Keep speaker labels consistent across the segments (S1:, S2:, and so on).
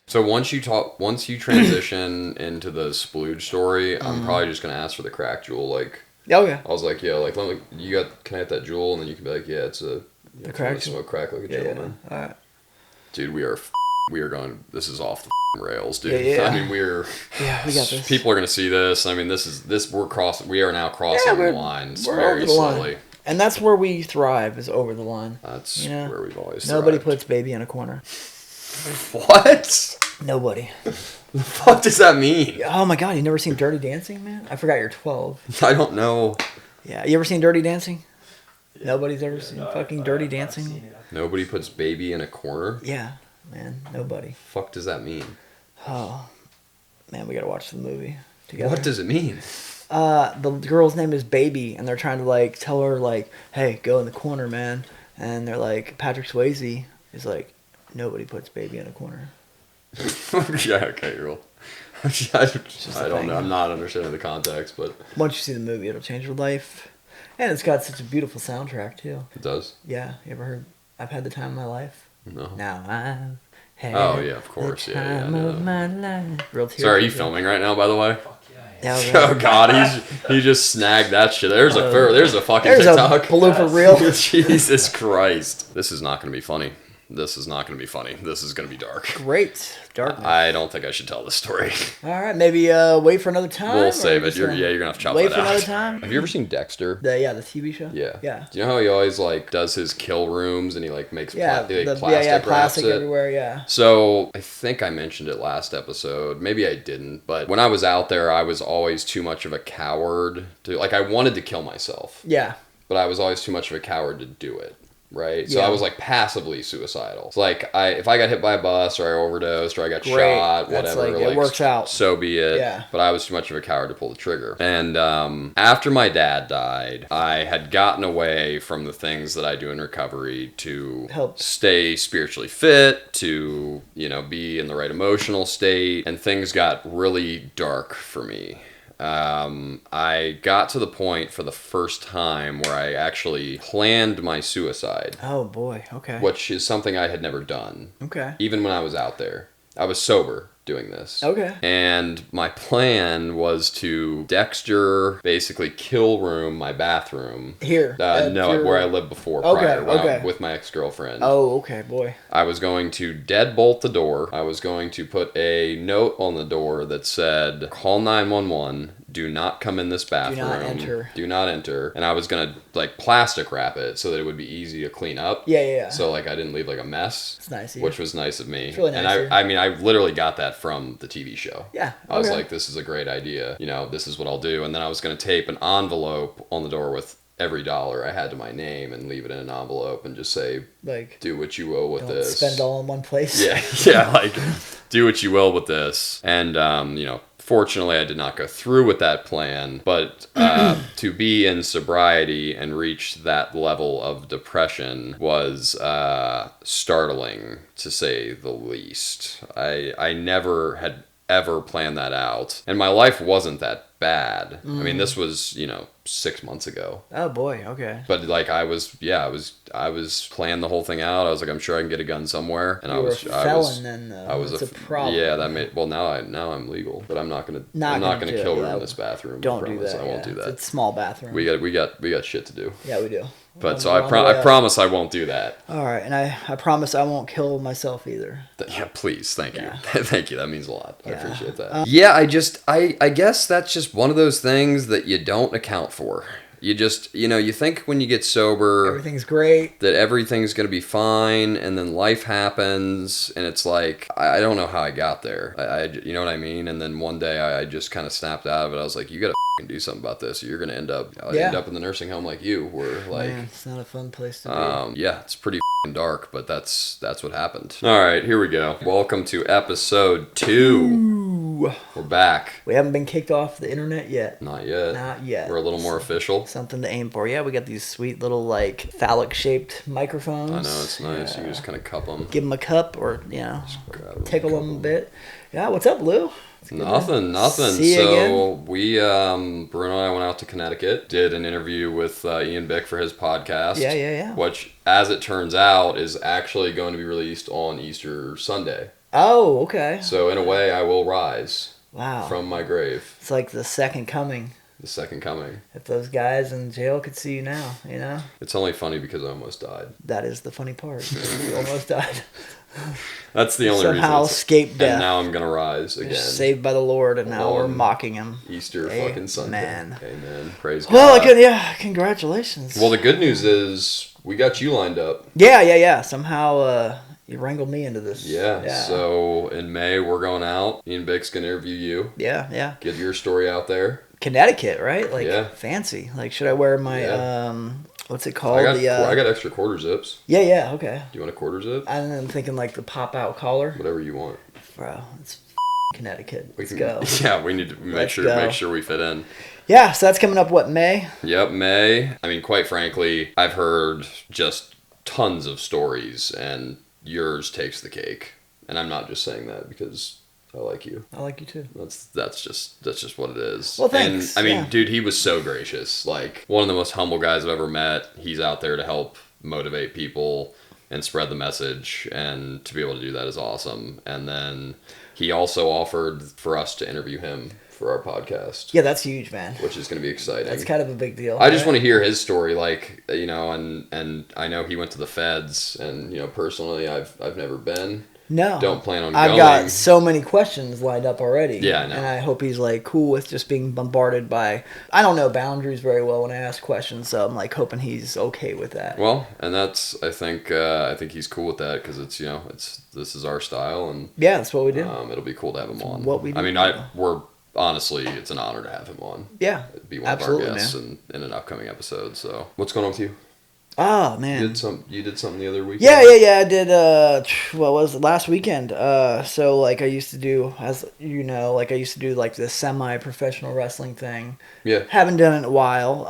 S1: So once you transition into the splooge story, I'm probably just gonna ask for the crack jewel. Like,
S2: Oh yeah.
S1: I was like, yeah, like can I have that jewel? And then you can be like, yeah, it's a
S2: The crack
S1: really smoke crack like a gentleman.
S2: Yeah. All right.
S1: Dude, we are going. This is off the rails, dude.
S2: Yeah.
S1: I mean, we got this. People are gonna see this. I mean, we are now crossing the lines very slowly.
S2: And that's where we thrive, is over the line.
S1: That's where we've always
S2: Nobody
S1: thrived.
S2: puts baby in a corner.
S1: What?
S2: Nobody.
S1: The fuck does that mean?
S2: Oh my god, you never seen Dirty Dancing, man? I forgot you're 12.
S1: I don't know.
S2: Yeah, you ever seen Dirty Dancing? Yeah. Nobody's ever seen fucking Dirty Dancing?
S1: Nobody puts baby in a corner?
S2: Yeah, man, nobody.
S1: Fuck does that mean?
S2: Oh, man, we gotta watch the movie together.
S1: What does it mean?
S2: The girl's name is Baby, and they're trying to, like, tell her, like, hey, go in the corner, man. And they're like, Patrick Swayze is like, nobody puts baby in a corner.
S1: Yeah, okay, girl. I don't know. I'm not understanding the context, but
S2: once you see the movie, it'll change your life. And it's got such a beautiful soundtrack, too.
S1: It does?
S2: Yeah. You ever heard I've Had the Time of My Life?
S1: No.
S2: Now I've had
S1: of course.
S2: the time of my life. Real tears.
S1: Sorry, are you filming right now, by the way?
S2: Yeah,
S1: oh God, he just snagged that shit. There's a fucking TikTok.
S2: A blooper reel.
S1: Jesus Christ. This is not going to be funny. This is not going to be funny. This is going to be dark.
S2: Great. Darkness.
S1: I don't think I should tell this story.
S2: All right. Maybe wait for another time.
S1: We'll save it. You're going to have to chop that out.
S2: Wait for another time.
S1: Have you ever seen Dexter?
S2: The TV show?
S1: Yeah.
S2: Yeah.
S1: Do you know how he always, like, does his kill rooms and he, like, makes plastic
S2: plastic everywhere, yeah.
S1: So, I think I mentioned it last episode. Maybe I didn't. But when I was out there, I was always too much of a coward to, like, I wanted to kill myself.
S2: Yeah.
S1: But I was always too much of a coward to do it. Right? So I was like passively suicidal. It's like if I got hit by a bus or I overdosed or I got shot, whatever,
S2: like, it works out.
S1: So be it.
S2: Yeah.
S1: But I was too much of a coward to pull the trigger. And after my dad died, I had gotten away from the things that I do in recovery to stay spiritually fit, to, be in the right emotional state, and things got really dark for me. I got to the point for the first time where I actually planned my suicide.
S2: Oh boy, okay.
S1: Which is something I had never done.
S2: Okay.
S1: Even when I was out there. I was sober doing this.
S2: Okay.
S1: And my plan was to Dexter, basically kill room my bathroom.
S2: Here?
S1: Where I lived before prior, with my ex-girlfriend.
S2: Oh, okay, boy.
S1: I was going to deadbolt the door. I was going to put a note on the door that said, call 911. Do not come in this bathroom. Do not enter. And I was going to, like, plastic wrap it so that it would be easy to clean up.
S2: Yeah.
S1: So, like, I didn't leave, like, a mess.
S2: It's nice of you.
S1: Which was nice of me.
S2: It's really nice
S1: and I literally got that from the TV show.
S2: Yeah.
S1: I was like, this is a great idea. This is what I'll do. And then I was going to tape an envelope on the door with every dollar I had to my name and leave it in an envelope and just say, like, do what you will with this.
S2: Spend it all in one place.
S1: Yeah, like, do what you will with this. And, fortunately, I did not go through with that plan, but to be in sobriety and reach that level of depression was startling, to say the least. I never had ever planned that out, and my life wasn't that bad. I mean, this was 6 months ago.
S2: Oh boy, okay.
S1: But like I was planning the whole thing out. I was like, I'm sure I can get a gun somewhere. And I was
S2: then though.
S1: I was
S2: That's a problem.
S1: Yeah, that made now I'm legal, but I'm not gonna kill her in this bathroom.
S2: Don't do that.
S1: I won't do that.
S2: It's a small bathroom.
S1: We got shit to do.
S2: Yeah, we do.
S1: But so I promise I won't do that.
S2: All right, and I promise I won't kill myself either.
S1: Yeah, please, thank you. Thank you. That means a lot. I appreciate that. I guess that's just one of those things that you don't account for. You just, you think when you get sober,
S2: everything's great,
S1: that everything's going to be fine, and then life happens, and it's like, I don't know how I got there. You know what I mean? And then one day I just kind of snapped out of it. I was like, you got to do something about this, or you're going to end up in the nursing home like you were. Like,
S2: man, it's not a fun place to be.
S1: Yeah, it's pretty dark, but that's what happened. All right, here we go. Welcome to episode 2. We're back.
S2: We haven't been kicked off the internet yet.
S1: Not yet.
S2: Not yet.
S1: We're a little more official.
S2: Something to aim for. Yeah, we got these sweet little, like, phallic-shaped microphones.
S1: I know, it's nice. You can just kind of cup them.
S2: Give them a cup or, tickle them a bit. Yeah, what's up, Lou?
S1: Nothing.
S2: See you again.
S1: We, Bruno and I went out to Connecticut, did an interview with Ian Bick for his podcast.
S2: Yeah.
S1: Which, as it turns out, is actually going to be released on Easter Sunday.
S2: Oh, okay.
S1: So in a way, I will rise
S2: Wow.
S1: from my grave.
S2: It's like the second coming.
S1: The second coming.
S2: If those guys in jail could see you now, you know?
S1: It's only funny because I almost died.
S2: That is the funny part. You almost died.
S1: That's the only
S2: Somehow
S1: reason.
S2: escaped death.
S1: And now I'm going to rise again.
S2: Saved by the Lord, and now we're mocking him.
S1: Easter fucking Sunday.
S2: Amen.
S1: Amen. Praise God.
S2: Well, congratulations.
S1: Well, the good news is we got you lined up.
S2: Yeah. Somehow you wrangled me into this.
S1: Yeah. So in May, we're going out. Me and Bix can interview you.
S2: Yeah.
S1: Get your story out there.
S2: Connecticut, right? Like,
S1: yeah.
S2: Fancy. Like, should I wear my, what's it called?
S1: I got extra quarter zips.
S2: Yeah, okay.
S1: Do you want a quarter zip?
S2: I'm thinking like the pop-out collar.
S1: Whatever you want.
S2: Bro, it's Connecticut.
S1: Let's
S2: go.
S1: Yeah, we need to make sure we fit in.
S2: Yeah, so that's coming up, May?
S1: Yep, May. I mean, quite frankly, I've heard just tons of stories, and yours takes the cake. And I'm not just saying that because I like you.
S2: I like you too.
S1: That's just what it is.
S2: Well, thanks.
S1: And I mean, dude, he was so gracious. Like, one of the most humble guys I've ever met. He's out there to help motivate people and spread the message, and to be able to do that is awesome. And then he also offered for us to interview him for our podcast.
S2: Yeah, that's huge, man.
S1: Which is going to be exciting.
S2: That's kind of a big deal.
S1: I just want to hear his story, like, you know, and I know he went to the feds, and, you know, personally, I've never been.
S2: No.
S1: Don't plan on
S2: I've
S1: going.
S2: got so many questions lined up already.
S1: Yeah, I know.
S2: And I hope he's, like, cool with just being bombarded by... I don't know boundaries very well when I ask questions, so I'm, like, hoping he's okay with that.
S1: Well, and that's... I think he's cool with that, because it's, you know, this is our style, and...
S2: Yeah, that's what we do.
S1: It'll be cool to have him on.
S2: What we do.
S1: I mean, honestly, it's an honor to have him on.
S2: Yeah,
S1: be one of our guests in an upcoming episode, so... What's going on with you?
S2: Oh, man.
S1: You did something the other weekend?
S2: Yeah. I did, what was it, last weekend. So, like, I used to do, as you know, like, this semi-professional wrestling thing.
S1: Yeah.
S2: Haven't done it in a while.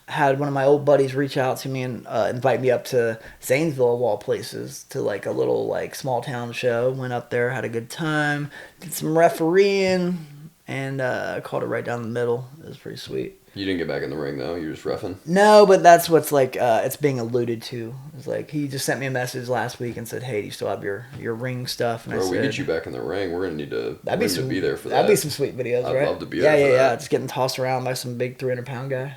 S2: Had one of my old buddies reach out to me and invite me up to Zanesville, of all places, to, like, a little, like, small-town show. Went up there, had a good time, did some refereeing, and called it right down the middle. It was pretty sweet.
S1: You didn't get back in the ring, though? You were just reffing?
S2: No, but that's what's, like, it's being alluded to. It's like, he just sent me a message last week and said, hey, do you still have your ring stuff? And
S1: Bro, we get you back in the ring. We're going to need to be there for that.
S2: That'd be some sweet videos, right?
S1: I'd love to be there for that.
S2: Yeah. Just getting tossed around by some big 300-pound guy.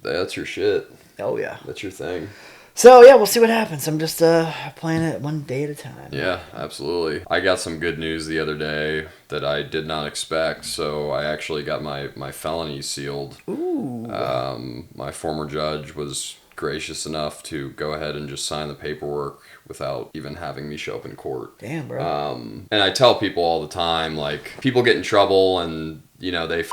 S1: That's your shit.
S2: Oh, yeah.
S1: That's your thing.
S2: So, yeah, we'll see what happens. I'm just playing it one day at a time.
S1: Yeah, absolutely. I got some good news the other day that I did not expect. So I actually got my felony sealed.
S2: Ooh.
S1: My former judge was gracious enough to go ahead and just sign the paperwork without even having me show up in court.
S2: Damn, bro.
S1: And I tell people all the time, like, people get in trouble and, you know, they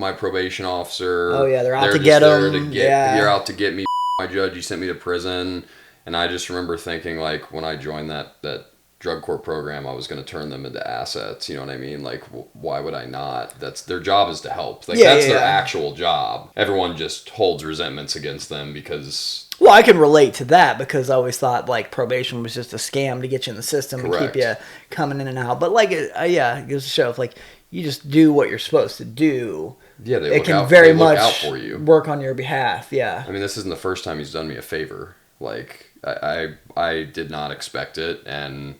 S1: my probation officer.
S2: Oh, yeah, they're out to get them.
S1: You're out to get me. My judge, you sent me to prison. And I just remember thinking, like, when I joined that drug court program, I was going to turn them into assets. You know what I mean? Like, why would I not? That's their job, is to help. Like, that's their actual job. Everyone just holds resentments against them because...
S2: Well, I can relate to that because I always thought, like, probation was just a scam to get you in the system and keep you coming in and out. But, like, it goes to show, if, like, you just do what you're supposed to do...
S1: Yeah, they look out for you.
S2: Work on your behalf, yeah.
S1: I mean, this isn't the first time he's done me a favor. Like, I did not expect it, and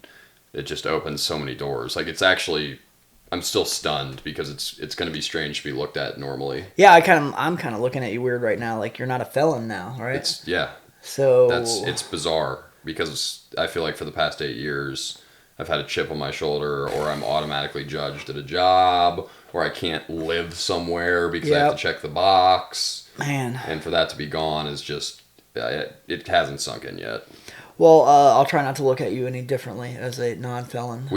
S1: it just opens so many doors. Like, it's actually, I'm still stunned because it's going to be strange to be looked at normally.
S2: Yeah, I'm kind of looking at you weird right now. Like, you're not a felon now, right?
S1: So it's bizarre because I feel like for the past 8 years, I've had a chip on my shoulder, or I'm automatically judged at a job, or I can't live somewhere because I have to check the box.
S2: Man.
S1: And for that to be gone is just, it hasn't sunk in yet.
S2: Well, I'll try not to look at you any differently as a non-felon.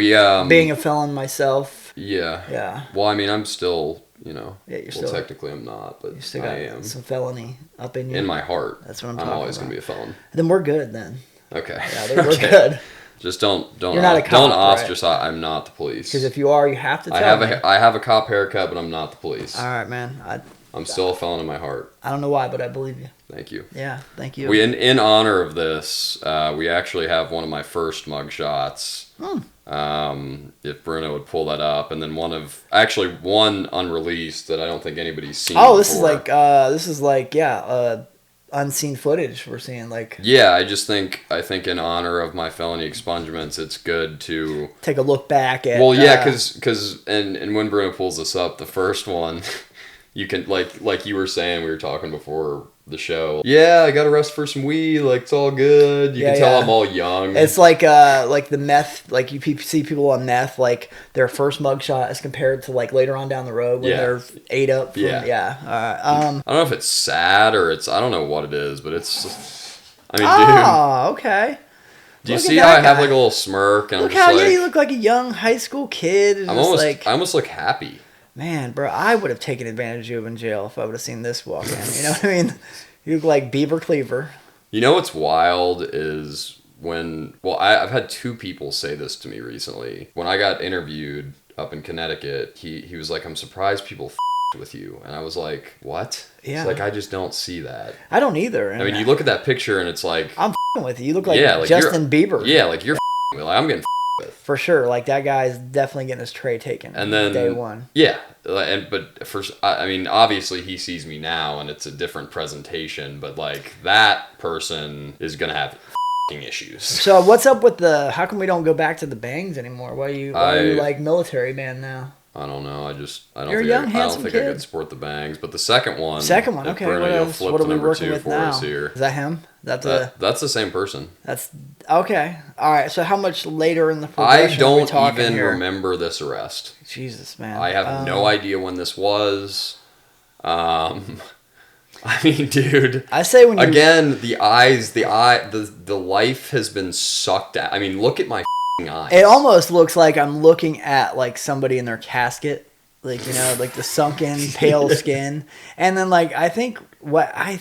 S2: Being a felon myself.
S1: Yeah.
S2: Yeah.
S1: Well, I mean, I'm still, you know.
S2: Yeah, you're
S1: still. Well, technically I'm not, but
S2: you still
S1: I
S2: got
S1: am.
S2: Some felony up in you.
S1: In my heart.
S2: That's what I'm talking about.
S1: I'm always going to be a felon.
S2: Then we're good then.
S1: Okay.
S2: Yeah, then we're good.
S1: Just don't
S2: You're not a cop,
S1: don't ostracize. Right? I'm not the police.
S2: Because if you are, you have to tell me.
S1: I have a cop haircut, but I'm not the police.
S2: All right, man.
S1: I'm still a felon in my heart.
S2: I don't know why, but I believe you.
S1: Thank you.
S2: Yeah, thank you.
S1: We in honor of this, we actually have one of my first mugshots. If Bruno would pull that up, and then one unreleased that I don't think anybody's seen.
S2: Oh,
S1: before.
S2: this is like unseen footage we're seeing. Like,
S1: yeah, I think in honor of my felony expungements, it's good to
S2: take a look back at.
S1: Well, yeah, because and when Bruno pulls this up, the first one, you can like you were saying, we were talking before the show. Yeah, I got arrested for some weed. Like, it's all good. You can tell I'm all young.
S2: It's like the meth. Like, you see people on meth, like their first mugshot as compared to like later on down the road when they're ate up. From,
S1: I don't know if it's sad or I don't know what it is, but it's. I mean,
S2: dude. Okay.
S1: Do you see how I have like a little smirk? And
S2: look
S1: I'm just
S2: how
S1: like,
S2: you look like a young high school kid.
S1: I almost look happy.
S2: Man, bro, I would have taken advantage of you in jail if I would have seen this walk in. You know what I mean? You look like Beaver Cleaver.
S1: You know what's wild is when... Well, I've had two people say this to me recently. When I got interviewed up in Connecticut, he was like, I'm surprised people with you. And I was like, what? Yeah. It's like, I just don't see that.
S2: I don't either.
S1: I mean, you look at that picture and it's like...
S2: I'm with you. You look like Justin Bieber.
S1: Yeah, like you're with. Like, I'm getting with.
S2: For sure. Like, that guy's definitely getting his tray taken.
S1: And then...
S2: Day one.
S1: Yeah. But first, I mean, obviously he sees me now and it's a different presentation, but like that person is going to have issues.
S2: So what's up with how come we don't go back to the bangs anymore? Why are you like military man now?
S1: I don't know. I don't think I could sport the bangs. But the second one.
S2: Okay.
S1: Bruno,
S2: what are we working with now? Is that him? That's
S1: the same person.
S2: That's okay. All right. So how much later in the progression
S1: I don't even remember this arrest.
S2: Jesus, man.
S1: I have no idea when this was. I mean, dude.
S2: I say when
S1: again, the life has been sucked out. I mean, look at my eyes.
S2: It almost looks like I'm looking at like somebody in their casket, like, you know, like the sunken pale skin. And then like I think I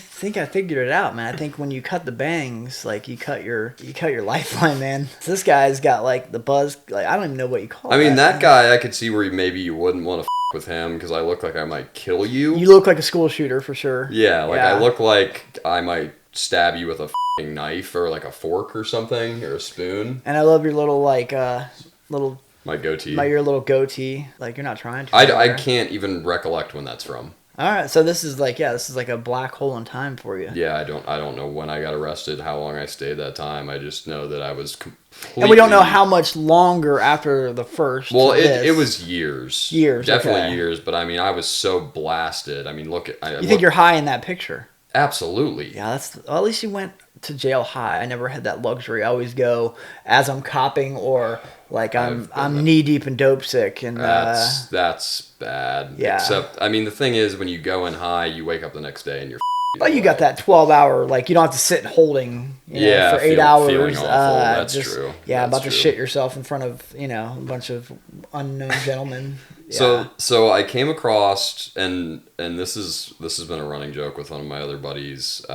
S2: figured it out, man. I think when you cut the bangs, like you cut your lifeline, man. So this guy's got like the buzz, like I don't even know what you call it.
S1: I mean, that guy, I could see where maybe you wouldn't want to with him because I look like I might kill you.
S2: You look like a school shooter for sure.
S1: Yeah, I look like I might stab you with a knife or like a fork or something or a spoon.
S2: And I love your little
S1: my goatee.
S2: Your little goatee. Like, you're not trying to.
S1: I can't even recollect when that's from.
S2: All right, so this is like a black hole in time for you.
S1: Yeah, I don't know when I got arrested, how long I stayed that time. I just know that I was completely...
S2: And we don't know how much longer after the first.
S1: Well, it was years.
S2: Years,
S1: definitely years. But I mean, I was so blasted. I mean, look at...
S2: You think you're high in that picture?
S1: Absolutely.
S2: Yeah, at least you went to jail high. I never had that luxury. I always go as I'm copping or like I'm knee deep in dope sick, and
S1: that's bad. Yeah. Except, I mean, the thing is, when you go in high, you wake up the next day and you're.
S2: But you got that 12-hour, like you don't have to sit holding, for 8 hours.
S1: Feeling awful. That's true.
S2: Yeah, about to shit yourself in front of a bunch of unknown gentlemen.
S1: Yeah. So I came across, and this has been a running joke with one of my other buddies.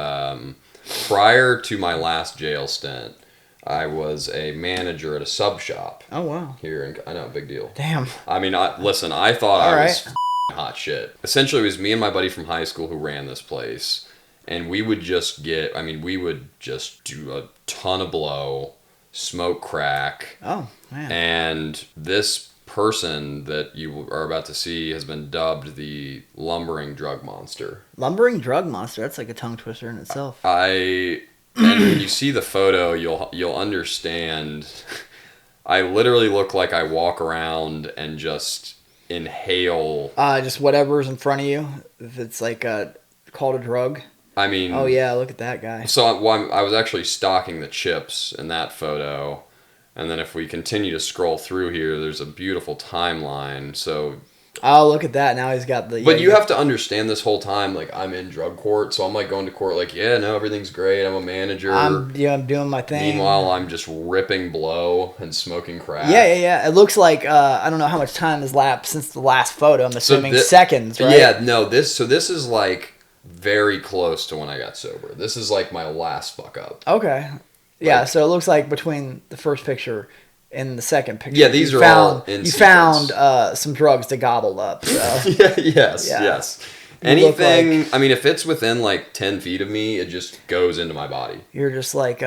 S1: Prior to my last jail stint, I was a manager at a sub shop.
S2: Oh, wow.
S1: Here I know, big deal.
S2: Damn.
S1: I mean, listen, I thought I was hot shit. Essentially, it was me and my buddy from high school who ran this place, and we would just do a ton of blow, smoke crack.
S2: Oh, man.
S1: And this person that you are about to see has been dubbed the lumbering drug monster.
S2: Lumbering drug monster? That's like a tongue twister in itself.
S1: And when you see the photo, you'll understand. I literally look like I walk around and just inhale.
S2: Just whatever's in front of you. If it's like called a drug.
S1: I mean.
S2: Oh yeah, look at that guy.
S1: So I was actually stocking the chips in that photo. And then if we continue to scroll through here, there's a beautiful timeline. So,
S2: oh, look at that! Now he's got the.
S1: But you have to understand this whole time, like I'm in drug court, so I'm like going to court, like everything's great. I'm a manager.
S2: I'm doing my thing.
S1: Meanwhile, I'm just ripping blow and smoking crack.
S2: Yeah. It looks like I don't know how much time has lapsed since the last photo. I'm assuming seconds, right?
S1: Yeah, no. This is like very close to when I got sober. This is like my last fuck up.
S2: Okay. Yeah, so it looks like between the first picture and the second picture.
S1: Yeah, these are all in sequence.
S2: You found some drugs to gobble up. So.
S1: Yes. Anything, I mean, if it's within like 10 feet of me, it just goes into my body.
S2: You're just like, in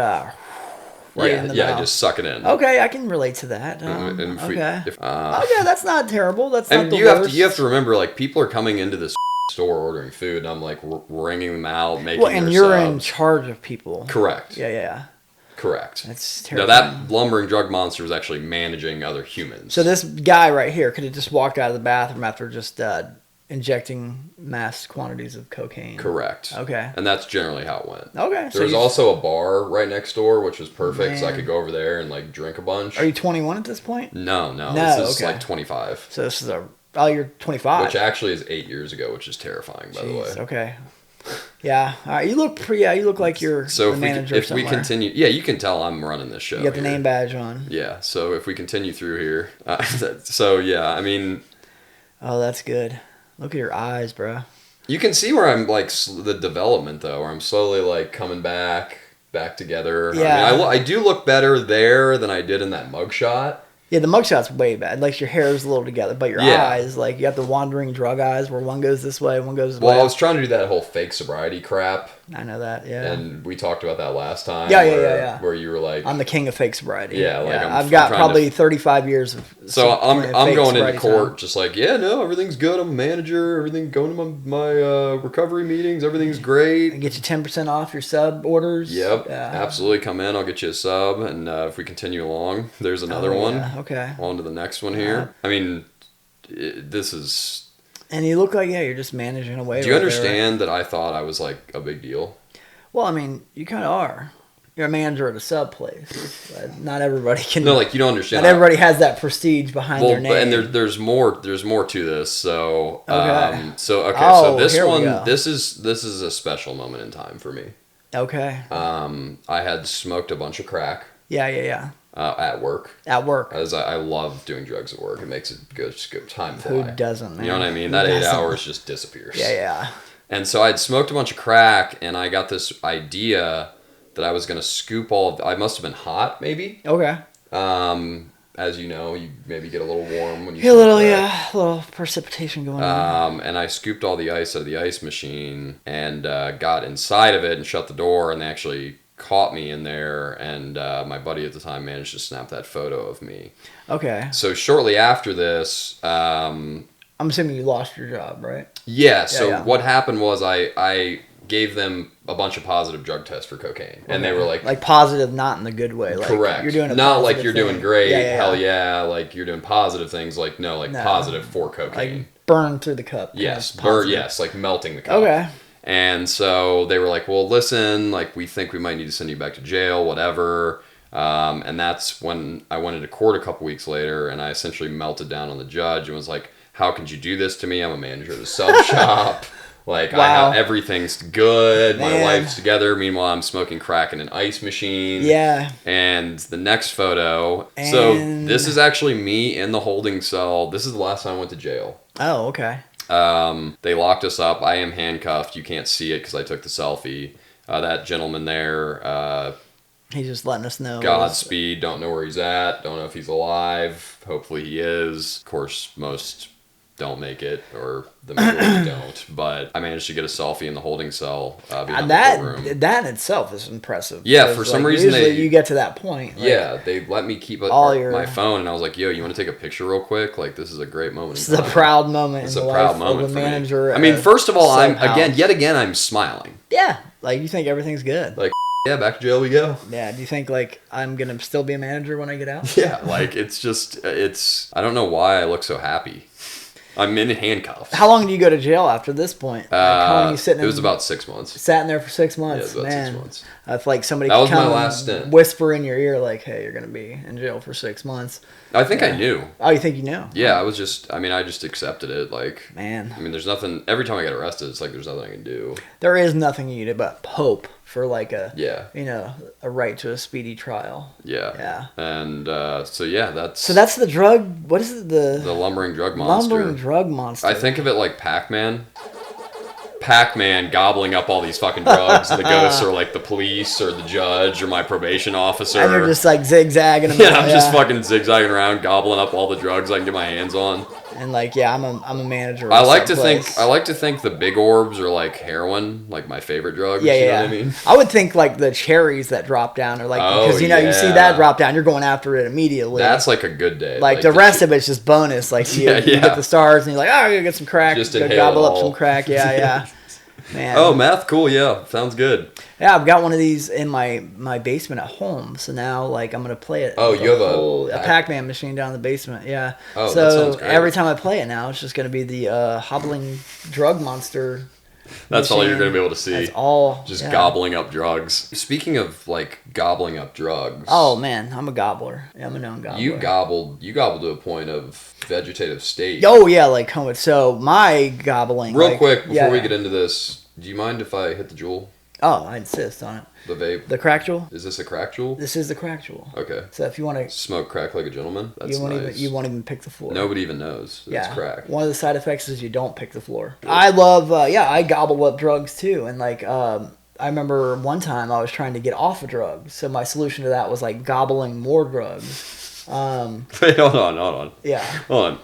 S2: the mouth.
S1: Just suck it in.
S2: Okay, I can relate to that. Okay, that's not terrible. That's not the
S1: worst.
S2: You
S1: have to remember, like, people are coming into this store ordering food, and I'm like ringing them out, making
S2: Well, and
S1: their
S2: you're
S1: subs.
S2: in charge of people.
S1: Correct.
S2: Yeah.
S1: Correct.
S2: That's
S1: Now
S2: terrifying.
S1: that lumbering drug monster was actually managing other humans.
S2: So this guy right here could have just walked out of the bathroom after just injecting mass quantities of cocaine.
S1: Correct.
S2: Okay.
S1: And that's generally how it went.
S2: Okay.
S1: There was also a bar right next door, which was perfect, so I
S2: Man.
S1: could go over there and like drink a bunch.
S2: Are you 21 at this point?
S1: No.
S2: No,
S1: This is
S2: okay.
S1: like 25.
S2: So this is you're 25.
S1: Which actually is 8 years ago, which is terrifying, by the way.
S2: Okay. Yeah. All right. You look like you're
S1: So
S2: the manager
S1: if we
S2: somewhere.
S1: continue, yeah, you can tell I'm running this show.
S2: You got the
S1: here.
S2: name badge on.
S1: Yeah. So if we continue through here, so yeah, I mean,
S2: Oh, that's good. Look at your eyes, bro.
S1: you can see where I'm like the development though, where I'm slowly like coming back together.
S2: Yeah.
S1: I mean, I do look better there than I did in that mugshot.
S2: Yeah, the mugshot's way bad. Like your hair is a little together, but your
S1: Yeah.
S2: eyes, like you got the wandering drug eyes, where one goes this way, one goes.
S1: Well, I
S2: left.
S1: was trying to do that whole fake sobriety crap,
S2: I know that. Yeah.
S1: and we talked about that last time.
S2: Yeah.
S1: Where you were like,
S2: I'm the king of fake sobriety.
S1: Yeah, like,
S2: I've got
S1: I'm trying
S2: probably
S1: to-
S2: 35 years of.
S1: so I'm
S2: fake
S1: going into
S2: sobriety
S1: court
S2: time.
S1: just like, yeah, no, everything's good. I'm a manager. Everything going to my recovery meetings. Everything's great.
S2: And get you 10% off your sub orders.
S1: Yep,
S2: Yeah.
S1: absolutely. Come in, I'll get you a sub, and if we continue along, there's another one.
S2: Yeah. Okay.
S1: On to the next one here. I mean, this is.
S2: And you look like you're just managing away.
S1: Do you
S2: right there.
S1: understand that I thought I was like a big deal?
S2: Well, I mean, you kind of are. You're a manager at a sub place. Not everybody can.
S1: No, like you don't understand.
S2: Not everybody has that prestige behind their name.
S1: And there's more to this. So
S2: Okay.
S1: So
S2: Oh,
S1: this
S2: here we
S1: one
S2: go.
S1: this is a special moment in time for me.
S2: Okay.
S1: I had smoked a bunch of crack
S2: Yeah.
S1: at work.
S2: At work.
S1: As I love doing drugs at work. It makes it good time
S2: Who
S1: fly.
S2: doesn't, man?
S1: You know what I mean?
S2: Who
S1: That 8
S2: doesn't?
S1: hours just disappears.
S2: Yeah.
S1: And so I'd smoked a bunch of crack, and I got this idea that I was going to scoop I must have been hot, maybe.
S2: Okay.
S1: As you know, you maybe get a little warm when you
S2: A
S1: smoke
S2: little,
S1: crack.
S2: a little precipitation going on.
S1: And I scooped all the ice out of the ice machine and got inside of it and shut the door, and they actually caught me in there, and my buddy at the time managed to snap that photo of me.
S2: Okay.
S1: So shortly after this,
S2: I'm assuming you lost your job, right?
S1: so what happened was I gave them a bunch of positive drug tests for cocaine, and they were like
S2: positive, not in the good way. Like,
S1: correct.
S2: You're doing a
S1: not like
S2: positive
S1: you're
S2: thing.
S1: doing great,
S2: Yeah.
S1: hell yeah, like you're doing positive things, like no, positive for cocaine.
S2: Like burn through the cup.
S1: Yes,
S2: kind of positive.
S1: yes, like melting the cup.
S2: Okay.
S1: And so they were like, well, listen, like we think we might need to send you back to jail, whatever. And that's when I went into court a couple weeks later, and I essentially melted down on the judge and was like, how could you do this to me? I'm a manager of the sub shop. Like,
S2: Wow.
S1: everything's good. My
S2: Man.
S1: life's together. Meanwhile, I'm smoking crack in an ice machine.
S2: Yeah.
S1: And the next photo. So
S2: And-
S1: this is actually me in the holding cell. This is the last time I went to jail.
S2: Oh, okay.
S1: They locked us up. I am handcuffed. You can't see it because I took the selfie. That gentleman there,
S2: He's just letting us know.
S1: Godspeed. Don't know where he's at. Don't know if he's alive. Hopefully he is. Of course, most don't make it, or the majority don't. But I managed to get a selfie in the holding cell behind the courtroom.
S2: That in itself is impressive.
S1: Yeah,
S2: because,
S1: for some reason
S2: usually
S1: they-
S2: you get to that point. Like,
S1: Yeah, they let me keep
S2: all your-
S1: my phone, and I was like, "Yo, you want to take a picture real quick? Like, this is a great moment."
S2: This
S1: in
S2: is a
S1: time."
S2: proud moment.
S1: It's
S2: in
S1: a
S2: the
S1: proud
S2: life
S1: moment
S2: of a
S1: for
S2: manager.
S1: me. I mean,
S2: at
S1: first of all,
S2: Subhouse.
S1: yet again, I'm smiling.
S2: Yeah, like you think everything's good.
S1: Like, yeah, back to jail we go.
S2: Yeah. Do you think like I'm gonna still be a manager when I get out?
S1: Yeah, like I don't know why I look so happy. I'm in handcuffs.
S2: How long do you go to jail after this point? Like, how long are you sitting?
S1: It was about 6 months.
S2: Sat in there for 6
S1: Yeah,
S2: months.
S1: it was about
S2: Man,
S1: 6 months.
S2: if like somebody
S1: That
S2: could
S1: was my
S2: come
S1: last stint.
S2: whisper in your ear like, "Hey, you're gonna be in jail for 6 months."
S1: I think I knew.
S2: Oh, you think you know?
S1: Yeah, I just accepted it. Like,
S2: Man,
S1: I mean, there's nothing, every time I get arrested, it's like there's nothing I can do.
S2: there is nothing you do but hope for like a
S1: Yeah.
S2: a right to a speedy trial.
S1: Yeah.
S2: Yeah.
S1: And so, yeah,
S2: So that's the drug. What is it?
S1: the lumbering drug monster.
S2: lumbering drug monster.
S1: I think of it like Pac-Man. Pac-Man gobbling up all these fucking drugs. The ghosts are like the police or the judge or my probation officer.
S2: And you're just like zigzagging. Them
S1: yeah,
S2: out,
S1: I'm just fucking zigzagging around, gobbling up all the drugs I can get my hands on.
S2: And like, yeah, I'm a manager.
S1: I like to think the big orbs are like heroin, like my favorite drugs.
S2: Yeah,
S1: you know
S2: yeah.
S1: what I mean?
S2: I would think like the cherries that drop down are like, because you see that drop down, you're going after it immediately.
S1: That's like a good day.
S2: Like the rest of it's just bonus. Like you get the stars and you're like, oh, I'm gonna get some crack.
S1: Just
S2: go gobble up some crack. Yeah, yeah. Man.
S1: Oh, meth, cool. Yeah, sounds good.
S2: Yeah, I've got one of these in my basement at home. So now, like, I'm gonna play it.
S1: Oh, you have
S2: a Pac-Man machine down in the basement. Yeah.
S1: Oh,
S2: so
S1: that sounds great.
S2: Every time I play it now, it's just gonna be the hobbling drug monster.
S1: That's all you're gonna be able to see.
S2: That's all.
S1: Just gobbling up drugs. Speaking of like gobbling up drugs.
S2: Oh man, I'm a gobbler. Yeah, I'm a known gobbler.
S1: You gobbled to a point of vegetative state.
S2: Oh yeah, like so my gobbling.
S1: Real quick before we get into this, do you mind if I hit the jewel?
S2: Oh, I insist on it.
S1: The vape.
S2: The crack jewel?
S1: Is this a crack jewel?
S2: This is the crack jewel.
S1: Okay.
S2: So if you want to
S1: smoke crack like a gentleman, that's
S2: nice. You won't even pick the floor.
S1: Nobody even knows it's crack.
S2: One of the side effects is you don't pick the floor. I love, I gobble up drugs too. And like, I remember one time I was trying to get off of drugs. So my solution to that was like gobbling more drugs.
S1: Wait, hold on.
S2: Yeah.
S1: Hold on.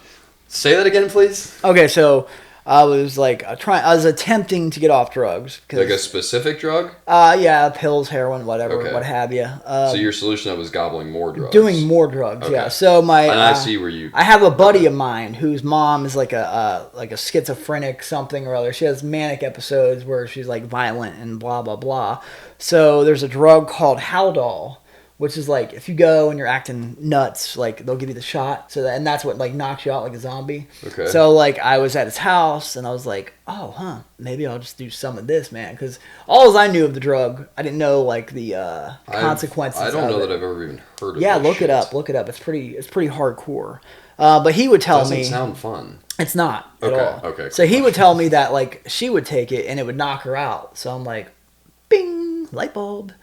S1: Say that again, please.
S2: Okay, so I was like I was attempting to get off drugs.
S1: Like a specific drug?
S2: Yeah, pills, heroin, whatever, what have you.
S1: So your solution that was gobbling more drugs.
S2: Doing more drugs, yeah. So and
S1: I see where you.
S2: I have a buddy of mine whose mom is like a schizophrenic something or other. She has manic episodes where she's like violent and blah blah blah. So there's a drug called Haldol, which is like if you go and you're acting nuts, like they'll give you the shot. And that's what like knocks you out like a zombie.
S1: Okay.
S2: So like I was at his house and I was like, oh, maybe I'll just do some of this, man. Because all I knew of the drug, I didn't know like the consequences.
S1: I don't know that I've ever even heard of it.
S2: Yeah, look it up. It's pretty hardcore. But he would tell me.
S1: Doesn't sound fun.
S2: It's not at all.
S1: Okay.
S2: So he would tell me that like she would take it and it would knock her out. So I'm like, bing, light bulb.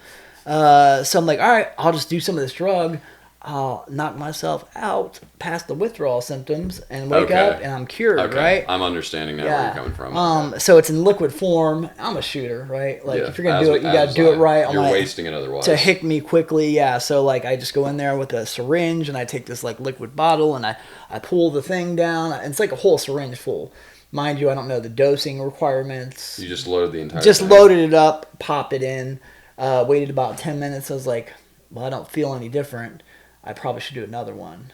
S2: So I'm like, all right, I'll just do some of this drug. I'll knock myself out past the withdrawal symptoms and wake up and I'm cured, right?
S1: I'm understanding now where you're coming from.
S2: So it's in liquid form. I'm a shooter, right? Like if you're going to do it, you got to do it right.
S1: You're wasting it otherwise.
S2: To hick me quickly, yeah. So like I just go in there with a syringe and I take this like liquid bottle and I pull the thing down. It's like a whole syringe full. Mind you, I don't know the dosing requirements.
S1: You just loaded the entire
S2: Just
S1: thing.
S2: Loaded it up, popped it in. Waited about 10 minutes. I was like, well, I don't feel any different. I probably should do another one.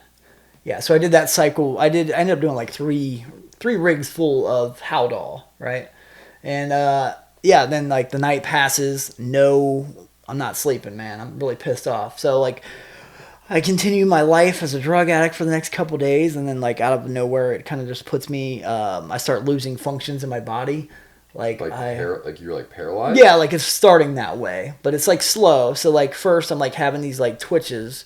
S2: Yeah, so I did that cycle. I ended up doing like three rigs full of Haldol, right? And then like the night passes. No, I'm not sleeping, man. I'm really pissed off. So like I continue my life as a drug addict for the next couple days, and then like out of nowhere, it kind of just puts me. I start losing functions in my body. Like
S1: you're like paralyzed?
S2: Yeah, like it's starting that way, but it's like slow. So like first I'm like having these like twitches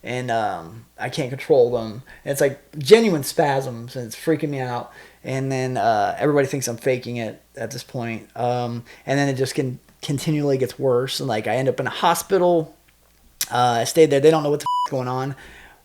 S2: and I can't control them. And it's like genuine spasms and it's freaking me out. And then everybody thinks I'm faking it at this point. And then it just continually gets worse and like I end up in a hospital. I stayed there. They don't know what the f- is going on.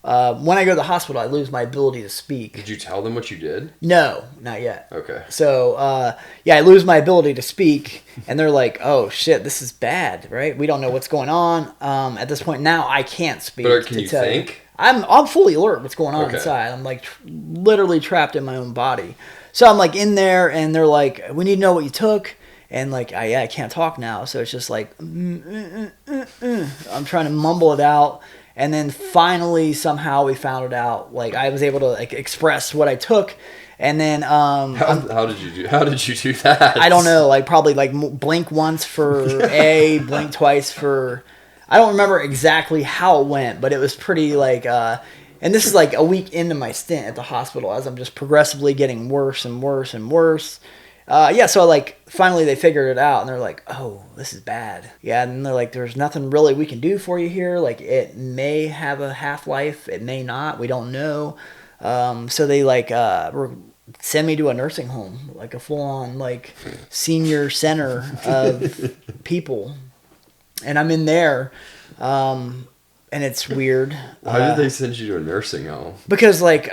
S2: When I go to the hospital, I lose my ability to speak.
S1: Did you tell them what you did?
S2: No, not yet.
S1: Okay.
S2: So, I lose my ability to speak, and they're like, oh, shit, this is bad, right? We don't know what's going on. At this point now, I can't speak.
S1: But can you think?
S2: I'm fully alert what's going on inside. I'm, like, literally trapped in my own body. So I'm, like, in there, and they're like, we need to know what you took. And, like, I can't talk now. So it's just like, I'm trying to mumble it out. And then finally, somehow we found it out. Like I was able to like express what I took, and then
S1: how did you do that?
S2: I don't know. Like probably like blink once for A, blink twice for. I don't remember exactly how it went, but it was pretty like. And this is like a week into my stint at the hospital as I'm just progressively getting worse and worse and worse. So like finally they figured it out and they're like, oh, this is bad. Yeah, and they're like, there's nothing really we can do for you here. Like it may have a half-life, it may not, we don't know. So they like send me to a nursing home, like a full-on like senior center of people. And I'm in there, and it's weird.
S1: Why did they send you to a nursing home?
S2: Because like...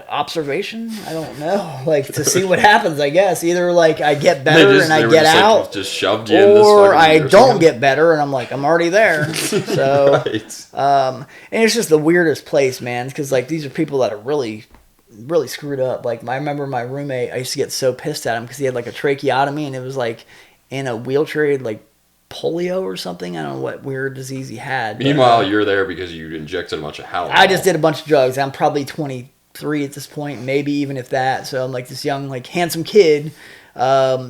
S2: observation? I don't know. Like to see what happens, I guess. Either like I get better and I get out,
S1: like, just shoved you in this
S2: or I don't get better and I'm like I'm already there. So,
S1: right.
S2: And it's just the weirdest place, man. Because like these are people that are really really screwed up. Like, I remember my roommate, I used to get so pissed at him because he had like a tracheotomy and it was like in a wheelchair, he had like polio or something. I don't know what weird disease he had.
S1: Meanwhile, you're there because you injected a bunch of Haldol.
S2: I just did a bunch of drugs. I'm probably 23 at this point, maybe even if that. So I'm like this young, like handsome kid,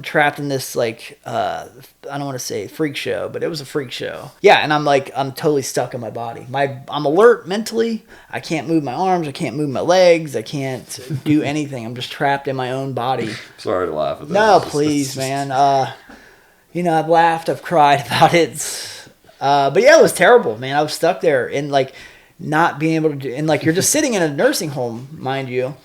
S2: trapped in this like I don't want to say freak show, but it was a freak show. Yeah, and I'm totally stuck in my body. I'm alert mentally. I can't move my arms. I can't move my legs. I can't do anything. I'm just trapped in my own body.
S1: Sorry to laugh at that.
S2: No, please, man. I've laughed, I've cried about it. But yeah, it was terrible, man. I was stuck there and like not being able to do, and like you're just sitting in a nursing home, mind you,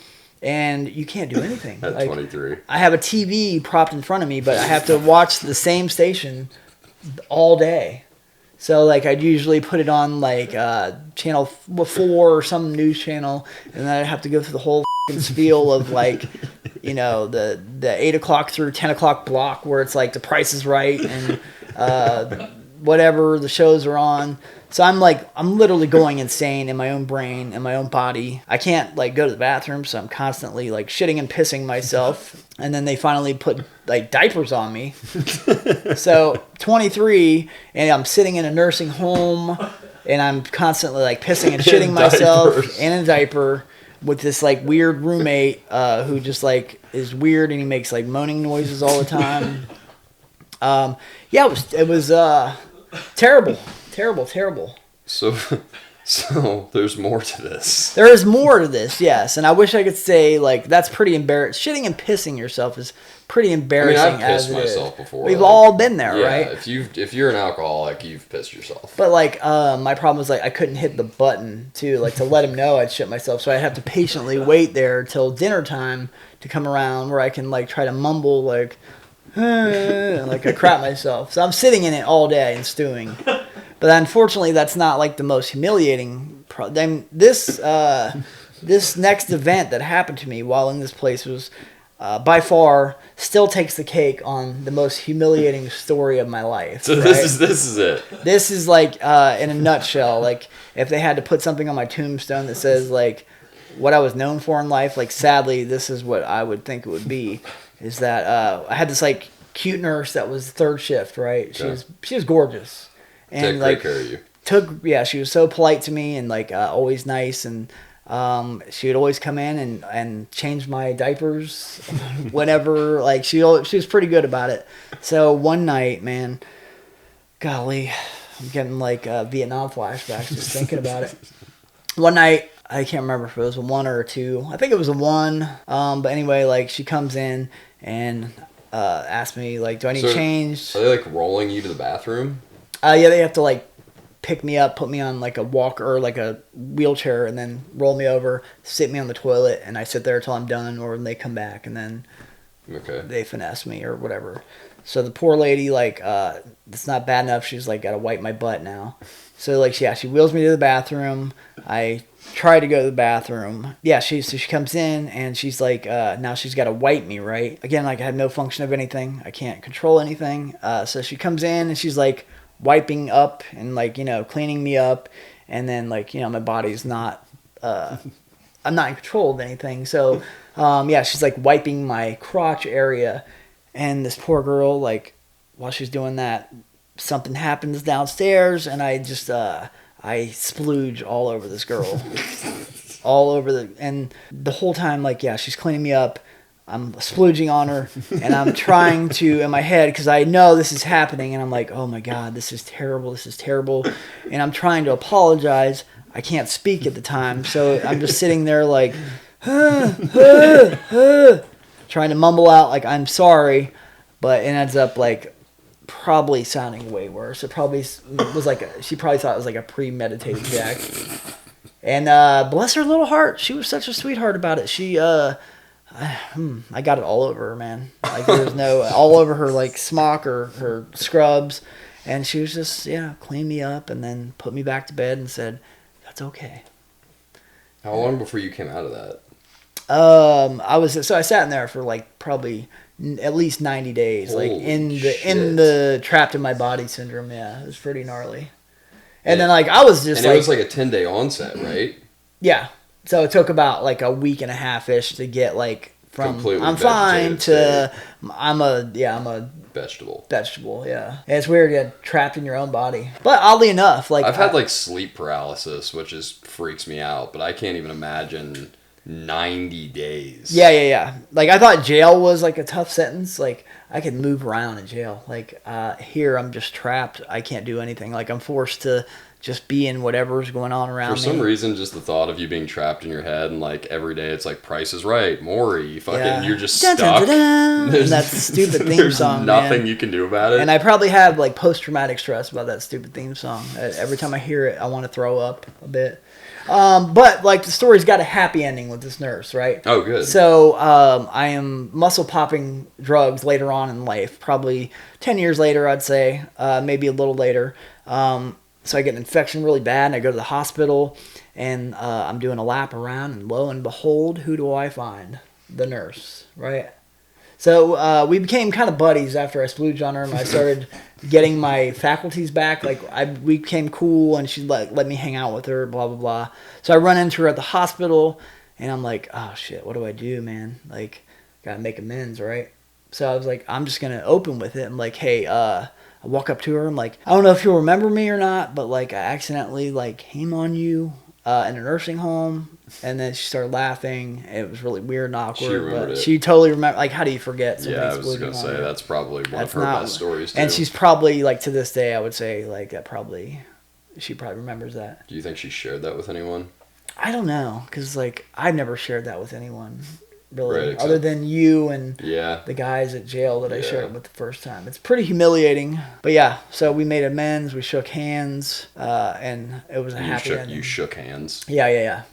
S2: and you can't do anything.
S1: At
S2: like,
S1: 23.
S2: I have a TV propped in front of me, but I have to watch the same station all day. So like I'd usually put it on like channel 4 or some news channel, and then I'd have to go through the whole spiel of like, the 8 o'clock through 10 o'clock block where it's like The Price is Right and whatever the shows are on. So I'm literally going insane in my own brain and my own body. I can't like go to the bathroom, so I'm constantly like shitting and pissing myself. And then they finally put like diapers on me. So 23, and I'm sitting in a nursing home, and I'm constantly like pissing and shitting myself in a diaper with this like weird roommate who just like is weird, and he makes like moaning noises all the time. It was terrible.
S1: So there's more to this.
S2: There is more to this, yes. And I wish I could say like that's pretty embarrassing. Shitting and pissing yourself is pretty embarrassing.
S1: I mean, I've pissed myself before.
S2: We've all been there,
S1: yeah,
S2: right?
S1: If you're an alcoholic, you've pissed yourself.
S2: But like my problem was like I couldn't hit the button to let him know I'd shit myself, so I'd have to patiently wait there till dinner time to come around where I can like try to mumble like like I crap myself. So I'm sitting in it all day and stewing. But unfortunately, that's not like the most humiliating. This next event that happened to me while in this place was by far still takes the cake on the most humiliating story of my life.
S1: So
S2: right?
S1: this is it.
S2: This is like in a nutshell. Like if they had to put something on my tombstone that says like what I was known for in life, like sadly, this is what I would think it would be. Is that I had this like cute nurse that was third shift, right? She was gorgeous. And
S1: take great care of
S2: you. She was so polite to me and like always nice, and she would always come in and change my diapers whenever. Like she was pretty good about it. So one night, man, golly, I'm getting like Vietnam flashbacks just thinking about it. One night, I can't remember if it was a 1 or a 2. I think it was a 1. But anyway, like she comes in and asks me like, do I need change?
S1: Are they like rolling you to the bathroom?
S2: Yeah, they have to like pick me up, put me on like a walker or like a wheelchair, and then roll me over, sit me on the toilet, and I sit there till I'm done, or they come back and then they finesse me or whatever. So the poor lady, like, it's not bad enough. She's like got to wipe my butt now. So like, she wheels me to the bathroom. I try to go to the bathroom. Yeah, she comes in and she's like, now she's got to wipe me, right? Again, like I have no function of anything. I can't control anything. So she comes in and she's like wiping up and like, cleaning me up. And then like, my body's not, I'm not in control of anything. So, she's like wiping my crotch area. And this poor girl, like, while she's doing that, something happens downstairs, and I just, I splooge all over this girl. And the whole time, like, she's cleaning me up, I'm splooging on her, and I'm trying to, in my head, because I know this is happening, and I'm like, oh my God, this is terrible, and I'm trying to apologize. I can't speak at the time, so I'm just sitting there like, trying to mumble out like I'm sorry, but it ends up like probably sounding way worse. It probably was like she probably thought it was like a premeditated jack. And bless her little heart, she was such a sweetheart about it. She I got it all over her, man. Like there was no all over her like smock or her scrubs, and she was just cleaned me up and then put me back to bed and said that's okay.
S1: How long before you came out of that?
S2: I sat in there for like probably at least 90 days,
S1: Holy
S2: like in
S1: shit.
S2: the trapped in my body syndrome. Yeah, it was pretty gnarly. And then like I was just
S1: and it was like a 10-day onset, right?
S2: Yeah. So it took about like a week and a half ish to get like from
S1: Completely
S2: I'm fine
S1: vegetative
S2: to I'm a
S1: vegetable.
S2: vegetable. Yeah, and it's weird to get trapped in your own body. But oddly enough, like
S1: I've had like sleep paralysis, which just freaks me out. But I can't even imagine 90 days.
S2: Yeah. Like I thought jail was like a tough sentence. Like I could move around in jail. Like here I'm just trapped. I can't do anything. Like I'm forced to just be in whatever's going on around me.
S1: For some reason, just the thought of you being trapped in your head and like every day it's like Price is Right, Maury, fucking, you're just stuck.
S2: Dun, dun, dun, dun. And that stupid theme song.
S1: There's nothing
S2: man.
S1: you can do about it.
S2: And I probably have like post-traumatic stress about that stupid theme song. Every time I hear it, I want to throw up a bit. But like the story's got a happy ending with this nurse, right?
S1: Oh, good.
S2: So I am muscle popping drugs later on in life, probably 10 years later, I'd say, maybe a little later. So I get an infection really bad, and I go to the hospital, and I'm doing a lap around, and lo and behold, who do I find? The nurse, right? So we became kind of buddies after I splooged on her, and I started getting my faculties back. Like we became cool, and she let me hang out with her, blah blah blah. So I run into her at the hospital, and I'm like, oh shit, what do I do, man? Like, gotta make amends, right? So I was like, I'm just gonna open with it. I'm like, hey, I walk up to her. I'm like, I don't know if you'll remember me or not, but like I accidentally like came on you in a nursing home. And then she started laughing. It was really weird and awkward. She totally remembered. Like, how do you forget?
S1: Yeah, I was going to say, that's probably one of her best stories, too.
S2: And she's probably, like, to this day, I would say, like, she probably remembers that.
S1: Do you think she shared that with anyone?
S2: I don't know. Because, like, I've never shared that with anyone, really.
S1: Right,
S2: other than you and
S1: the
S2: guys at jail that I shared it with the first time. It's pretty humiliating. But, yeah, so we made amends. We shook hands. And it was a happy ending.
S1: You shook hands?
S2: Yeah.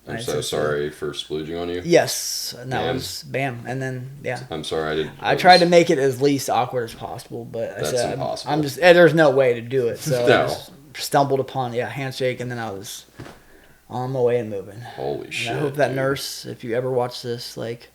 S1: I'm so sorry for splooging on you.
S2: Yes, and that was bam, and then
S1: I'm sorry,
S2: I tried to make it as least awkward as possible, but I said
S1: impossible.
S2: I'm just there's no way to do it, so
S1: no.
S2: I just stumbled upon handshake, and then I was on my way and moving.
S1: Holy shit!
S2: I hope that nurse, if you ever watch this, like,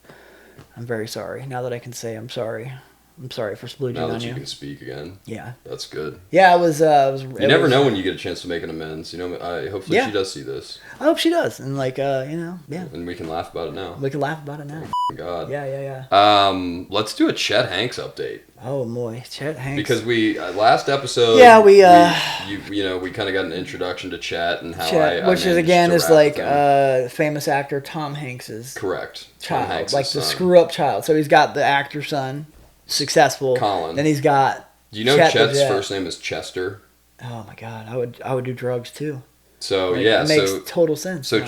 S2: I'm very sorry. Now that I can say I'm sorry. I'm sorry for splooging on you.
S1: Now that you can speak again.
S2: Yeah.
S1: That's good.
S2: Yeah, it was.
S1: You never know when you get a chance to make an amends. You know, hopefully she does see this.
S2: I hope she does, and like, yeah.
S1: And we can laugh about it now.
S2: We can laugh about it now.
S1: Oh, God.
S2: Yeah.
S1: Let's do a Chet Hanks update.
S2: Oh boy, Chet Hanks.
S1: Because we last episode.
S2: Yeah, we
S1: kind of got an introduction to Chet and how
S2: Chet, which is again is like famous actor Tom Hanks's
S1: correct
S2: child,
S1: Tom Hanks'
S2: like
S1: son.
S2: The screw up child. So he's got the actor son, successful.
S1: Colin.
S2: Then he's got.
S1: Do you know Chet's first name is Chester?
S2: Oh my God, I would do drugs too.
S1: So
S2: like,
S1: yeah,
S2: it makes total sense.
S1: So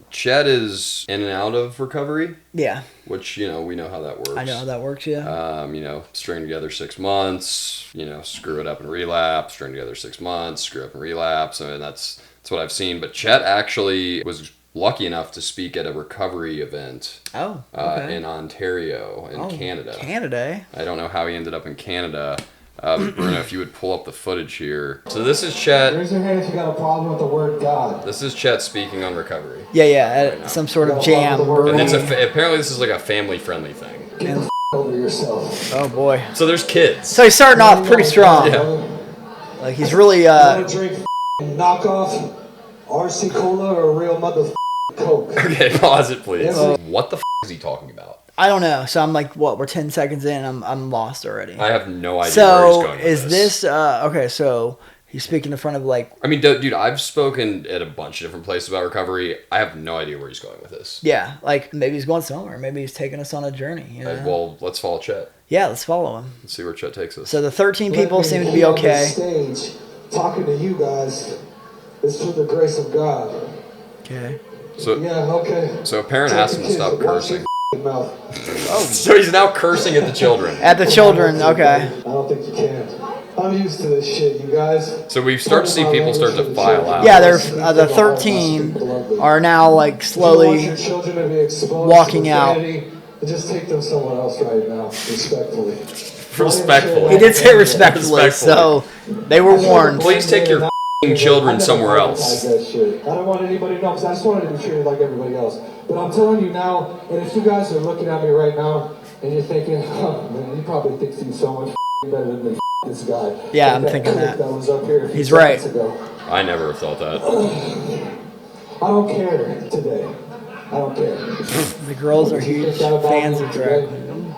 S1: Chet is in and out of recovery.
S2: Yeah.
S1: Which, we know how that works.
S2: I know how that works, yeah.
S1: String together 6 months, screw it up and relapse, string together 6 months, screw up and relapse. I mean, that's what I've seen. But Chet actually was lucky enough to speak at a recovery event in Ontario, in Canada.
S2: Canada, eh?
S1: I don't know how he ended up in Canada. Bruno, if you would pull up the footage here. So this is Chet.
S3: Raise your hand if you got a problem with the word God.
S1: This is Chet speaking on recovery.
S2: Yeah, at some sort of jam.
S1: And it's apparently this is like a family-friendly thing.
S3: Get the over yourself.
S2: Oh boy.
S1: So there's kids.
S2: So he's starting off pretty strong.
S1: Yeah.
S2: Like he's really.
S3: You want to drink knockoff RC Cola or a real mother Coke?
S1: Okay, pause it, please. What the is he talking about?
S2: I don't know. So I'm like, what? We're 10 seconds in. I'm lost already.
S1: I have no idea where he's going with
S2: this. So is this okay? So he's speaking in front of like.
S1: I mean, dude, I've spoken at a bunch of different places about recovery. I have no idea where he's going with this.
S2: Yeah, like maybe he's going somewhere. Maybe he's taking us on a journey. You know?
S1: Well, let's follow Chet.
S2: Yeah, let's follow him.
S1: Let's see where Chet takes us.
S2: So the 13 people seem to be okay.
S3: Stage, talking to you guys is through the grace of God.
S2: Okay.
S1: So
S3: yeah, okay.
S1: So a parent asked him to stop cursing.
S3: Mouth.
S1: Oh, so he's now cursing at the children.
S2: At the children, okay.
S3: I don't think you can. I'm used to this shit, you guys.
S1: So we start to see people start to file out.
S2: Yeah, they're the 13 are now like slowly walking out.
S3: Just take them somewhere else right now, respectfully.
S1: Respectfully.
S2: He did say respectfully, so they were warned.
S1: Please take your children somewhere else.
S3: I don't want anybody to know because I just wanted to be treated like everybody else. But I'm telling you now, and if you guys are looking at me right now and you're thinking, oh, man, he probably thinks he's so much better than this guy.
S2: Yeah, I'm thinking that.
S3: Was up here
S2: he's right.
S1: I never have thought that.
S3: I don't care today. I don't care.
S2: The girls are huge fans of drag.
S3: I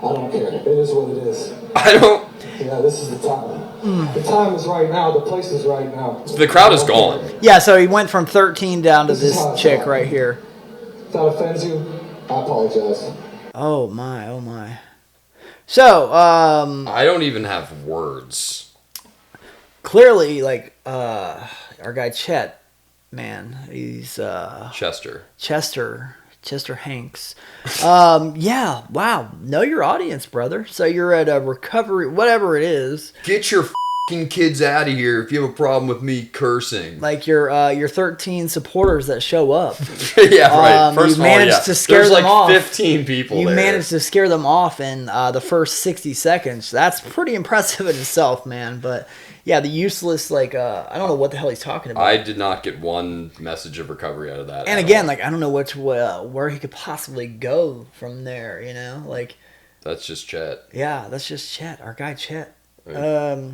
S3: don't care. It is what it is.
S1: I don't.
S3: Yeah, this is the time. The time is right now. The place is right now.
S1: The crowd is gone.
S2: Yeah, so he went from 13 down to this chick right here.
S3: If that offends you, I apologize.
S2: Oh my, oh my. So,
S1: I don't even have words.
S2: Clearly, like, our guy Chet, man, he's, Chester Hanks. Yeah, wow. Know your audience, brother. So you're at a recovery, whatever it is.
S1: Get your fucking kids out of here if you have a problem with me cursing.
S2: Like your 13 supporters that show up.
S1: Yeah, right. First
S2: you
S1: of all,
S2: managed to scare
S1: there's
S2: them
S1: like
S2: off.
S1: 15 people
S2: You
S1: there.
S2: managed to scare them off in the first 60 seconds. That's pretty impressive in itself, man. But yeah, the useless, like, I don't know what the hell he's talking about.
S1: I did not get one message of recovery out of that.
S2: And again, like, I don't know where he could possibly go from there, you know? Like,
S1: that's just Chet.
S2: Yeah, that's just Chet, our guy Chet.
S1: Right.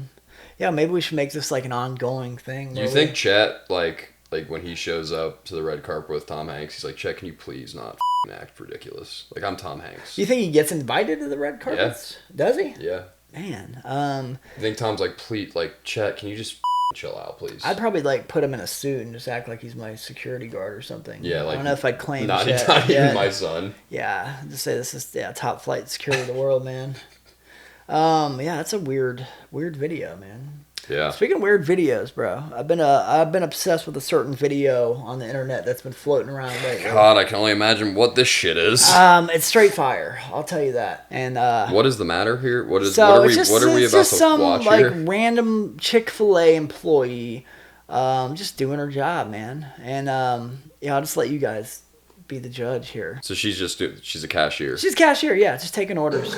S2: Yeah, maybe we should make this like an ongoing thing.
S1: Do you think Chet, like when he shows up to the red carpet with Tom Hanks, he's like, Chet, can you please not act ridiculous? Like, I'm Tom Hanks.
S2: You think he gets invited to the red carpets? Yeah. Does he?
S1: Yeah.
S2: Man.
S1: I think Tom's like, please, like, Chet, can you just chill out, please?
S2: I'd probably like put him in a suit and just act like he's my security guard or something.
S1: Yeah, like,
S2: I don't know if I'd claim
S1: not
S2: Chet.
S1: even my son.
S2: Yeah, just say this is top flight security of the world, man. Yeah, that's a weird video, man.
S1: Yeah.
S2: Speaking of weird videos, bro, I've been obsessed with a certain video on the internet that's been floating around lately.
S1: God, I can only imagine what this shit is.
S2: It's straight fire. I'll tell you that. And
S1: what is the matter here? What are we
S2: about
S1: to watch here?
S2: Like random Chick-fil-A employee, just doing her job, man. And yeah, I'll just let you guys be the judge here.
S1: So she's a cashier.
S2: She's a cashier, yeah, just taking orders.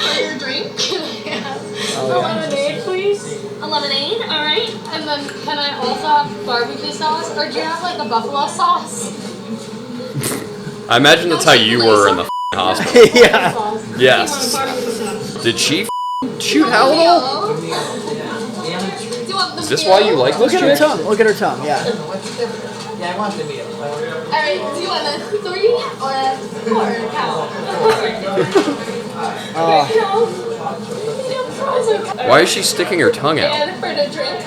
S4: For your drink, can I have a lemonade, please? A lemonade, all right. And then can I also have barbecue sauce, or do you have like a buffalo sauce?
S1: I imagine that's how you were in the hospital.
S2: Yeah.
S1: Yes. Did she shoot Haldol? Is this why you like this?
S2: Look at her tongue. Look at her tongue. Yeah.
S5: Yeah, I want the meal.
S4: All right. Do you want a 3 or a 4 cow?
S1: Why is she sticking her tongue out?
S4: And for the drink.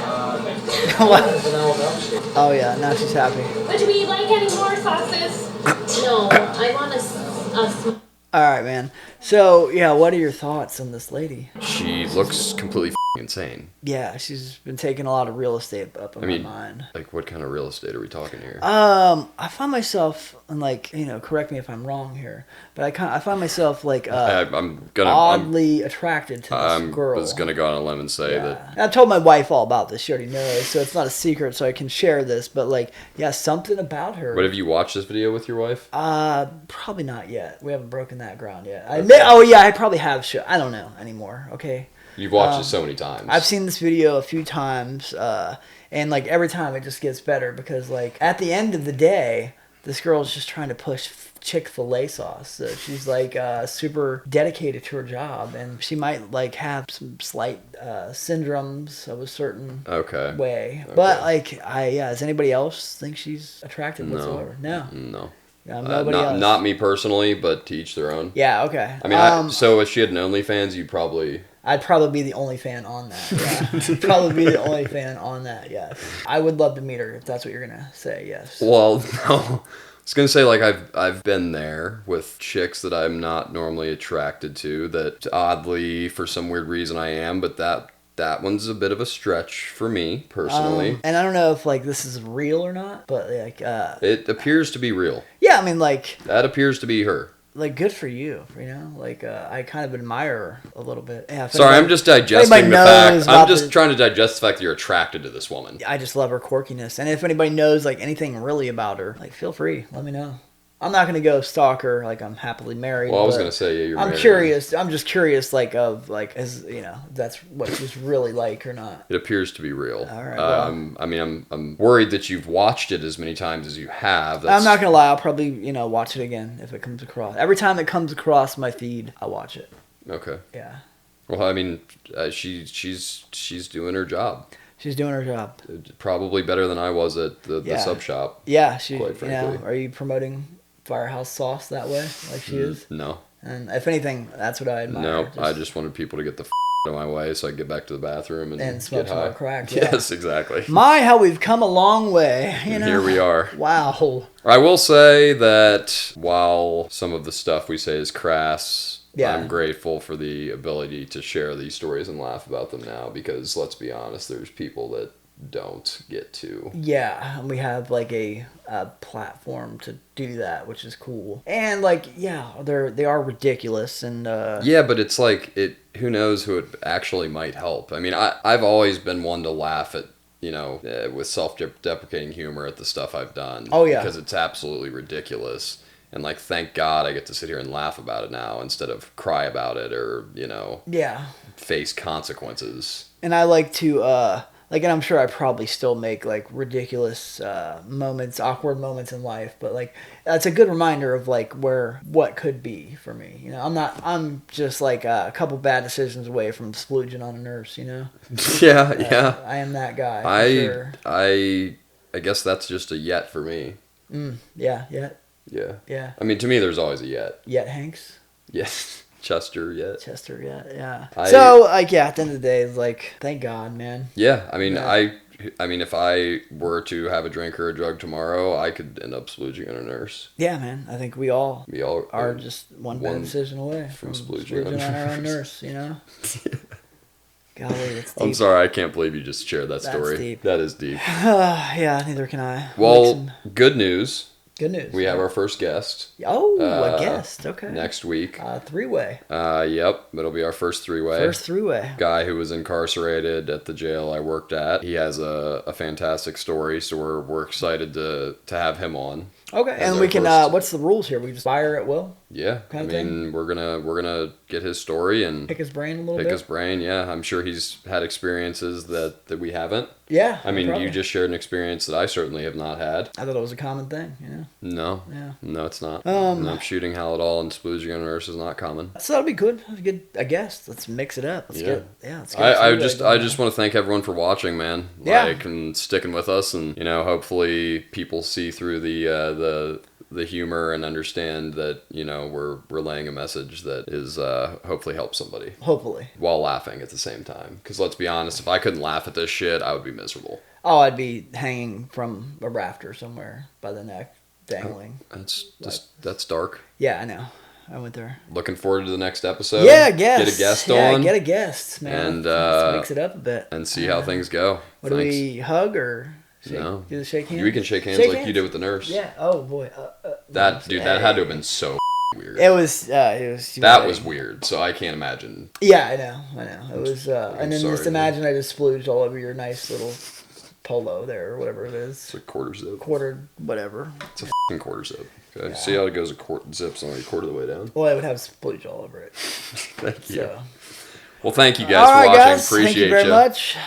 S2: Oh yeah, now she's happy.
S4: Would we like any more sauces? No, I want a
S2: All right, man. So yeah, what are your thoughts on this lady?
S1: She looks completely insane.
S2: Yeah, she's been taking a lot of real estate up in my mind.
S1: Like, what kind of real estate are we talking here?
S2: I find myself, and like, correct me if I'm wrong here, but I find myself like oddly attracted to this girl.
S1: I was gonna go on a limb and say that.
S2: And I told my wife all about this. She already knows, so it's not a secret. So I can share this. But like, yeah, something about her.
S1: But have you watched this video with your wife?
S2: Probably not yet. We haven't broken that ground yet. I probably have. I don't know anymore. Okay.
S1: You've watched it so many times.
S2: I've seen this video a few times, and like every time it just gets better because like at the end of the day, this girl's just trying to push Chick-fil-A sauce. So she's like super dedicated to her job, and she might like have some slight syndromes of a certain way. Okay. But like, does anybody else think she's attractive whatsoever? No. Nobody else.
S1: Not me personally, but to each their own.
S2: Yeah. Okay.
S1: I mean, so if she had an OnlyFans,
S2: I'd probably be the only fan on that. Yeah. Probably be the only fan on that. Yes. I would love to meet her if that's what you're gonna say. Yes.
S1: Well, no. I was gonna say like I've been there with chicks that I'm not normally attracted to. That oddly, for some weird reason, I am. But that one's a bit of a stretch for me personally.
S2: And I don't know if like this is real or not, but like
S1: it appears to be real.
S2: Yeah, I mean like
S1: that appears to be her.
S2: Like, good for you, like, I kind of admire her a little bit. Yeah,
S1: sorry, I'm just digesting the fact. I'm just trying to digest the fact that you're attracted to this woman.
S2: I just love her quirkiness. And if anybody knows, like, anything really about her, like, feel free. Let me know. I'm not going to go stalk her, like, I'm happily married.
S1: Well, I was going to say, yeah, you're married.
S2: I'm curious. I'm just curious, like, as, that's what she's really like or not.
S1: It appears to be real.
S2: All right. Well,
S1: I'm worried that you've watched it as many times as you have.
S2: I'm not going to lie. I'll probably, watch it again if it comes across. Every time it comes across my feed, I'll watch it.
S1: Okay.
S2: Yeah.
S1: Well, I mean, she's doing her job.
S2: She's doing her job.
S1: Probably better than I was at the
S2: Yeah.
S1: sub shop.
S2: Yeah, she.
S1: Quite frankly.
S2: Are you promoting Firehouse Sauce that way, like she is?
S1: No.
S2: And if anything, that's what I admire.
S1: No, I just wanted people to get the out of my way so I could get back to the bathroom and
S2: smoke
S1: get
S2: some
S1: high.
S2: more crack. Yeah.
S1: Yes, exactly.
S2: My, how we've come a long way. You know?
S1: Here we are.
S2: Wow.
S1: I will say that while some of the stuff we say is crass,
S2: Yeah.
S1: I'm grateful for the ability to share these stories and laugh about them now because, let's be honest, there's people that don't get to.
S2: Yeah, and we have like a platform to do that, which is cool. And like, yeah, they are ridiculous and
S1: Yeah, but it's like who knows who it actually might help. I mean, I've always been one to laugh at, with self-deprecating humor at the stuff I've done.
S2: Oh yeah,
S1: because it's absolutely ridiculous. And like, thank God I get to sit here and laugh about it now instead of cry about it or
S2: yeah,
S1: face consequences.
S2: And I like to and I'm sure I probably still make like ridiculous moments, awkward moments in life, but like that's a good reminder of like what could be for me. I'm just like a couple bad decisions away from splooging on a nurse.
S1: Yeah.
S2: I am that guy. For sure.
S1: I guess that's just a yet for me.
S2: Yeah.
S1: Yeah. I mean, to me, there's always a yet.
S2: Yet Hanks.
S1: Yes. Chester, yeah.
S2: Yeah.
S1: At
S2: the end of the day, it's like, thank God, man.
S1: Yeah, I mean, I mean, if I were to have a drink or a drug tomorrow, I could end up splooging on a nurse.
S2: Yeah, man. I think we all are
S1: just
S2: one bad decision away from splooging on our own nurse, Golly, it's deep.
S1: I'm sorry, I can't believe you just shared that story.
S2: Deep.
S1: That is deep.
S2: Yeah, neither can I.
S1: Well, good news.
S2: Good news.
S1: We have our first guest.
S2: Oh, a guest. Okay.
S1: Next week.
S2: Three-way.
S1: Yep. It'll be our first three-way.
S2: First three-way.
S1: Guy who was incarcerated at the jail I worked at. He has a fantastic story, so we're excited to have him on.
S2: Okay, and we can. What's the rules here? We just fire at will.
S1: Yeah, I mean, we're gonna get his story and
S2: pick his brain a little bit.
S1: Pick his brain, yeah. I'm sure he's had experiences that we haven't.
S2: Yeah.
S1: I mean, you just shared an experience that I certainly have not had.
S2: I thought it was a common thing,
S1: No.
S2: Yeah.
S1: No, it's not. No, shooting Haldol and splooging on a nurse is not common.
S2: So that'll be good. A guest. Let's mix it up. Let's get
S1: I just want to thank everyone for watching, man.
S2: Yeah.
S1: And sticking with us, and hopefully people see through the humor and understand that we're relaying a message that is hopefully help somebody.
S2: Hopefully.
S1: While laughing at the same time, because let's be honest, if I couldn't laugh at this shit, I would be miserable.
S2: Oh, I'd be hanging from a rafter somewhere by the neck, dangling.
S1: That's dark.
S2: Yeah, I know. I went there.
S1: Looking forward to the next episode.
S2: Yeah, guest.
S1: Get a guest
S2: on.
S1: Yeah,
S2: get a guest, man.
S1: And
S2: let's mix it up a bit.
S1: And see how things go.
S2: What do we hug or shake?
S1: No.
S2: Do the shake hands?
S1: We can shake hands like you did with the nurse.
S2: Yeah. Oh boy.
S1: That had to have been so weird.
S2: It was.
S1: That was weird. So I can't imagine.
S2: Yeah, I know. It was. And then just imagine I just splooged all over your nice little polo there or whatever it is.
S1: It's a quarter zip.
S2: Whatever.
S1: It's a quarter zip. Okay. Yeah. See how it goes zips only a quarter of the way down?
S2: Well, I would have splooge all over it.
S1: Thank you.
S2: So.
S1: Well, thank you guys for watching.
S2: Guys,
S1: Appreciate
S2: thank you very much.